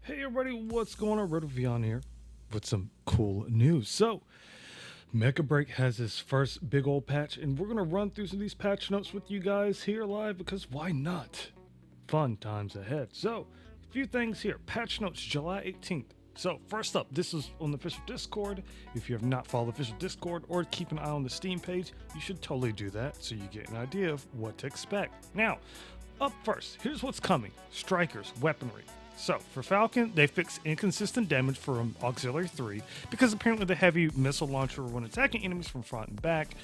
Hey everybody, what's going on? Rotovion here with some cool news. So, Mecha Break has his first big old patch, and we're going to run through some of these patch notes with you guys here live because why not? Fun times ahead. So, a few things here. Patch notes July 18th. So, first up, this is on the official Discord. If you have not followed the official Discord or keep an eye on the Steam page, you should totally do that so you get an idea of what to expect. Now, up first, here's what's coming Strikers, weaponry. So, for Falcon, they fixed inconsistent damage from Auxiliary 3 because apparently the heavy missile launcher when attacking enemies from front and back,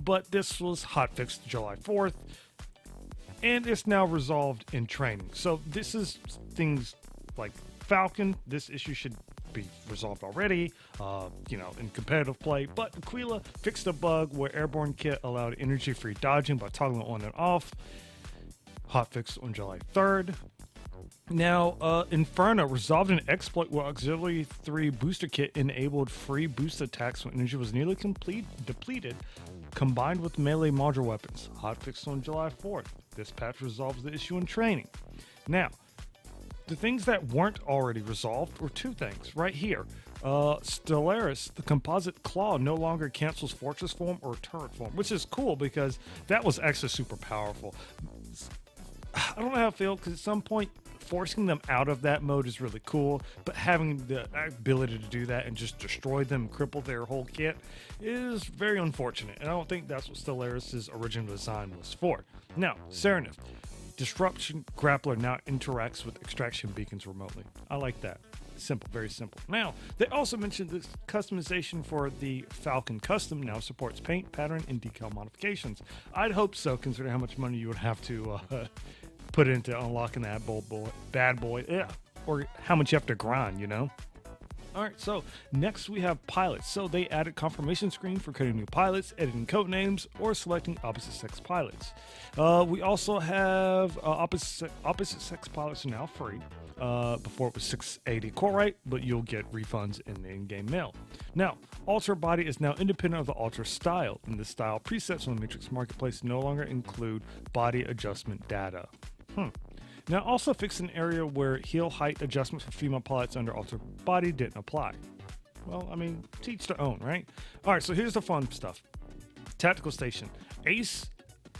but this was hotfixed July 4th, and it's now resolved in training. So, this is things like Falcon, this issue should be resolved already, in competitive play, but Aquila fixed a bug where Airborne Kit allowed energy-free dodging by toggling on and off, hotfixed on July 3rd. Now, Inferno resolved an exploit where Auxiliary 3 Booster Kit enabled free boost attacks when energy was nearly depleted, combined with melee module weapons. Hotfixed on July 4th. This patch resolves the issue in training. Now, the things that weren't already resolved were two things right here. Stellaris, the composite claw, no longer cancels fortress form or turret form, which is cool because that was actually super powerful. I don't know how I feel because at some point forcing them out of that mode is really cool, but having the ability to do that and just destroy them, cripple their whole kit is very unfortunate, and I don't think that's what Stellaris' original design was for. Now, Serenith. Disruption Grappler now interacts with extraction beacons remotely. I like that. Simple, very simple. Now, they also mentioned this customization for the Falcon Custom now supports paint, pattern, and decal modifications. I'd hope so, considering how much money you would have to put into unlocking that bad boy, yeah, or how much you have to grind, you know? All right, so next we have pilots. So they added confirmation screen for creating new pilots, editing code names, or selecting opposite sex pilots. We also have opposite sex pilots are now free. Before it was $680 core right, but you'll get refunds in the in-game mail. Now, Alter Body is now independent of the Alter Style, and the style presets on the Matrix Marketplace no longer include body adjustment data. Now, also fixed an area where heel height adjustments for female pilots under Alter Body didn't apply. Well, I mean, teach their own, right? All right, so here's the fun stuff. Tactical Station. Ace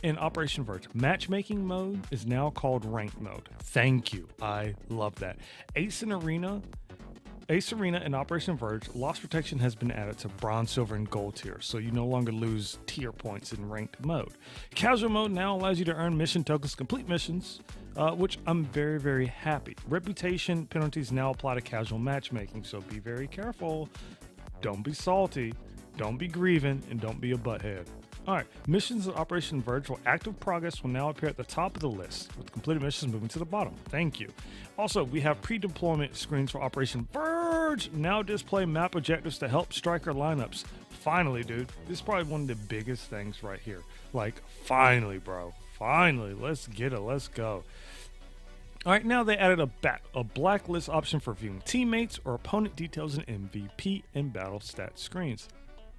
in Operation Verge. Matchmaking mode is now called ranked mode. Thank you. I love that. Ace Arena in Operation Verge, loss protection has been added to bronze, silver, and gold tier, so you no longer lose tier points in ranked mode. Casual mode now allows you to earn mission tokens to complete missions, which I'm very, very happy. Reputation penalties now apply to casual matchmaking, so be very careful. Don't be salty, don't be grieving, and don't be a butthead. Alright, missions in Operation Verge for active progress will now appear at the top of the list, with completed missions moving to the bottom. Thank you. Also, we have pre-deployment screens for Operation Verge now display map objectives to help striker lineups. Finally, dude, this is probably one of the biggest things right here. Like, finally, bro. Finally, let's get it, let's go. Alright, now they added a blacklist option for viewing teammates or opponent details in MVP and battle stat screens.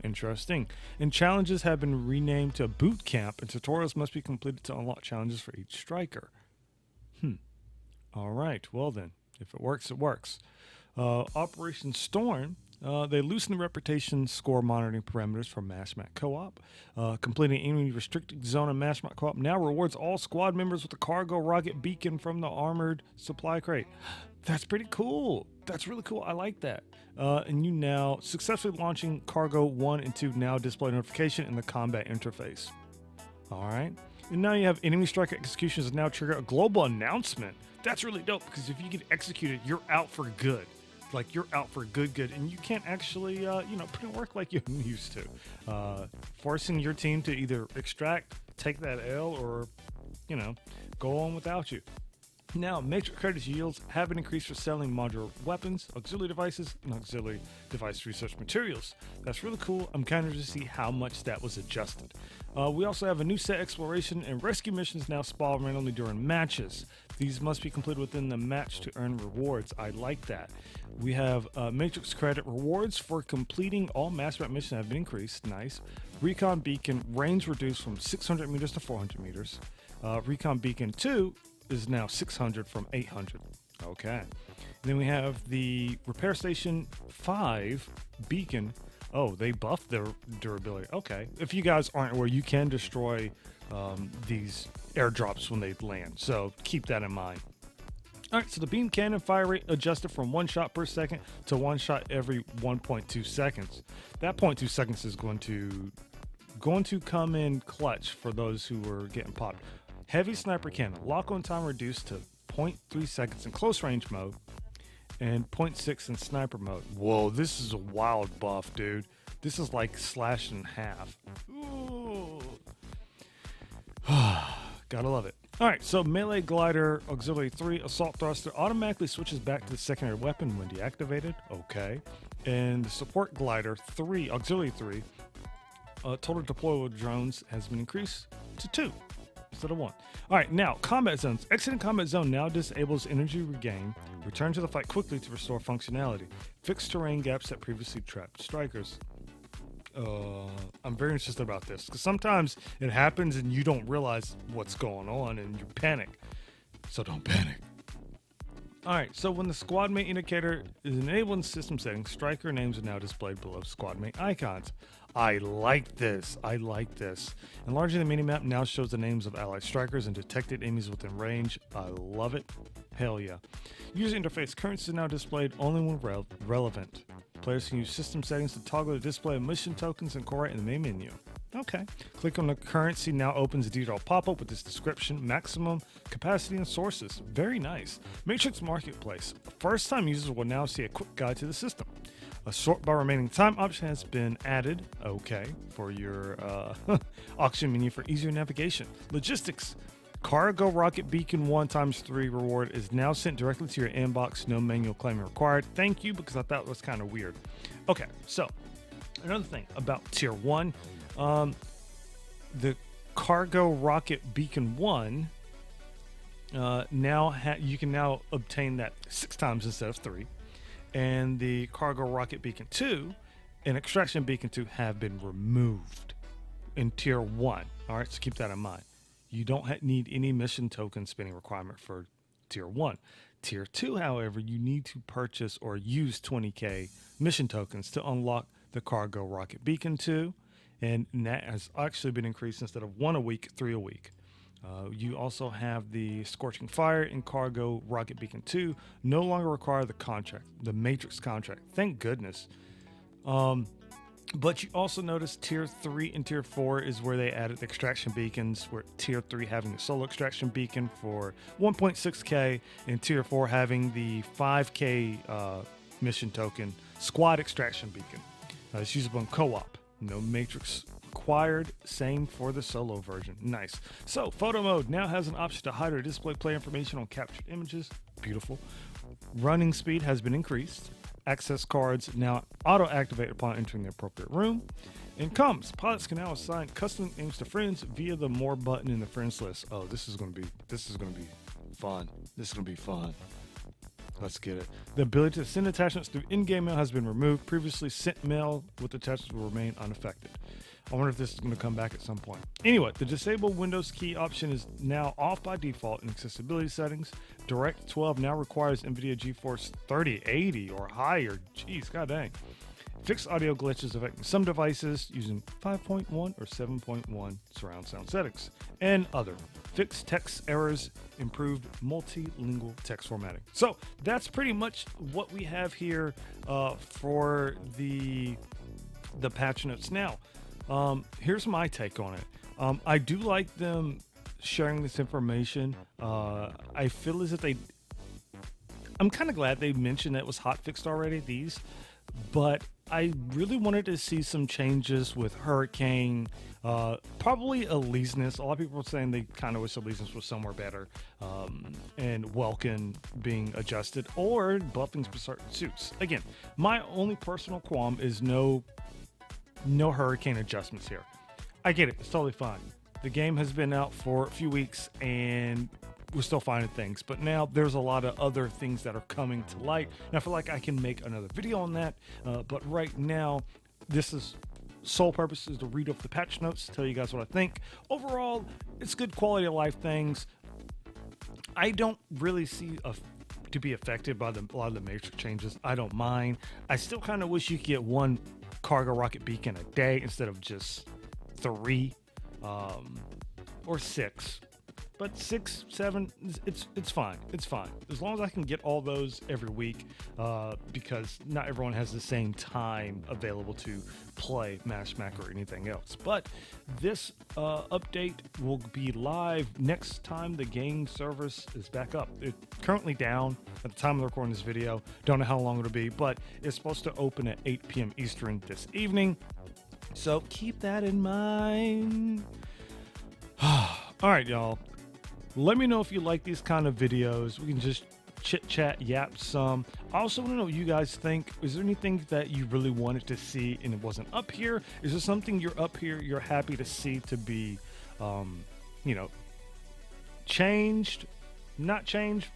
Interesting. And challenges have been renamed to boot camp, and tutorials must be completed to unlock challenges for each striker. All right. Well then, if it works, it works. Operation Storm. They loosened the reputation score monitoring parameters for MashMat Co-op. Completing any restricted zone in MashMat Co-op now rewards all squad members with a cargo rocket beacon from the armored supply crate. That's pretty cool. That's really cool. I like that. And you now successfully launching Cargo 1 and 2 now display notification in the combat interface. All right. And now you have enemy strike executions now trigger a global announcement. That's really dope because if you get executed, you're out for good. Like you're out for good, and you can't actually, put in work like you used to. Forcing your team to either extract, take that L, or, go on without you. Now, Matrix credits yields have been increased for selling modular weapons, auxiliary devices, and auxiliary device research materials. That's really cool. I'm kind of to see how much that was adjusted. We also have a new set exploration and rescue missions now spawn randomly during matches. These must be completed within the match to earn rewards. I like that. We have Matrix credit rewards for completing all mass map missions have been increased. Nice. Recon Beacon range reduced from 600 meters to 400 meters. Recon Beacon 2 is now 600 from 800. Okay. Then we have the Repair Station 5 beacon. Oh, they buffed their durability. Okay. If you guys aren't aware, you can destroy these airdrops when they land. So keep that in mind. All right, so the beam cannon fire rate adjusted from 1 shot per second to 1 shot every 1.2 seconds. That 0.2 seconds is going to come in clutch for those who are getting popped. Heavy sniper cannon, lock-on time reduced to 0.3 seconds in close range mode and 0.6 in sniper mode. Whoa, this is a wild buff, dude. This is like slashed in half. Ooh. Gotta love it. All right, so melee glider auxiliary 3 assault thruster automatically switches back to the secondary weapon when deactivated. Okay. And the support glider 3 auxiliary 3 total deployable drones has been increased to 2 instead of 1. All right, now combat zones. Exiting combat zone now disables energy regain. Return to the fight quickly to restore functionality. Fix terrain gaps that previously trapped strikers. I'm very interested about this because sometimes it happens and you don't realize what's going on and you panic. So don't panic. All right, so when the squad mate indicator is enabled in system settings, striker names are now displayed below squad mate icons. I like this. I like this. Enlarging the minimap now shows the names of allied strikers and detected enemies within range. I love it. Hell yeah. User interface currency is now displayed only when relevant. Players can use system settings to toggle the display of mission tokens and core in the main menu. Okay. Click on the currency now opens a detailed pop-up with this description, maximum capacity and sources. Very nice. Matrix Marketplace. First time users will now see a quick guide to the system. A sort by remaining time option has been added, okay, for your auction menu for easier navigation. Logistics. Cargo Rocket Beacon 1x3 reward is now sent directly to your inbox. No manual claiming required. Thank you, because I thought it was kind of weird. Okay, so another thing about Tier 1. The Cargo Rocket Beacon 1 you can now obtain that 6 times instead of 3. And the Cargo Rocket Beacon 2 and Extraction Beacon 2 have been removed in Tier 1. All right, so keep that in mind. You don't need any mission token spending requirement for Tier 1. Tier 2, however, you need to purchase or use 20k mission tokens to unlock the Cargo Rocket Beacon 2. And that has actually been increased instead of 1 a week, 3 a week. You also have the Scorching Fire and Cargo Rocket Beacon 2 no longer require the Matrix contract. Thank goodness. But you also notice Tier 3 and Tier 4 is where they added the extraction beacons, where Tier 3 having the solo extraction beacon for 1.6k and Tier 4 having the 5k mission token squad extraction beacon. It's usable in co-op. No Matrix required. Same for the solo version. Nice. So photo mode now has an option to hide or display play information on captured images. Beautiful. Running speed has been increased. Access cards now auto-activate upon entering the appropriate room. And comms. Pilots can now assign custom names to friends via the more button in the friends list. Oh, this is gonna be fun. This is gonna be fun. Let's get it. The ability to send attachments through in-game mail has been removed. Previously sent mail with attachments will remain unaffected. I wonder if this is going to come back at some point. Anyway, the disable Windows key option is now off by default in accessibility settings. Direct 12 now requires NVIDIA GeForce 3080 or higher. Jeez, god dang. Fixed audio glitches affecting some devices using 5.1 or 7.1 surround sound settings. And other. Fixed text errors, improved multilingual text formatting. So that's pretty much what we have here for the patch notes. Now, here's my take on it. I do like them sharing this information. I feel as if I'm kind of glad they mentioned that it was hotfixed already, but I really wanted to see some changes with Hurricane, probably Allegiance. A lot of people were saying they kind of wish Allegiance was somewhere better, and Welkin being adjusted or buffing for certain suits. Again, my only personal qualm is no Hurricane adjustments here. I get it. It's totally fine. The game has been out for a few weeks and we're still finding things, but now there's a lot of other things that are coming to light. And I feel like I can make another video on that. But right now, this is sole purpose is to read off the patch notes, tell you guys what I think. Overall, it's good quality of life things. I don't really see to be affected by a lot of the major changes. I don't mind. I still kind of wish you could get one cargo rocket beacon a day instead of just 3 or 6. But 6, 7, it's fine. It's fine as long as I can get all those every week, because not everyone has the same time available to play Mash Mac or anything else. But this update will be live next time the game service is back up. It's currently down at the time of recording this video. Don't know how long it'll be, but it's supposed to open at 8 p.m. Eastern this evening. So keep that in mind. All right, y'all. Let me know if you like these kind of videos. We can just chit chat, yap some. I also want to know what you guys think. Is there anything that you really wanted to see and it wasn't up here? Is there something you're up here you're happy to see to be, changed, not changed?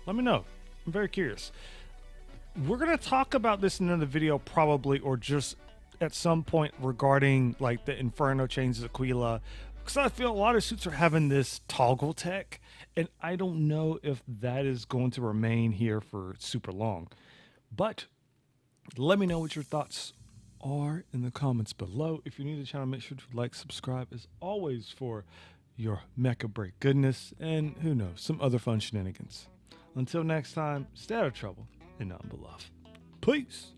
Let me know. I'm very curious. We're going to talk about this in another video probably, or just at some point regarding like the Inferno changes, Aquila, because I feel a lot of suits are having this toggle tech, and I don't know if that is going to remain here for super long. But let me know what your thoughts are in the comments below. If you're new to the channel, make sure to like, subscribe as always for your Mecha Break goodness, and who knows, some other fun shenanigans. Until next time, stay out of trouble and nothing but love. Peace.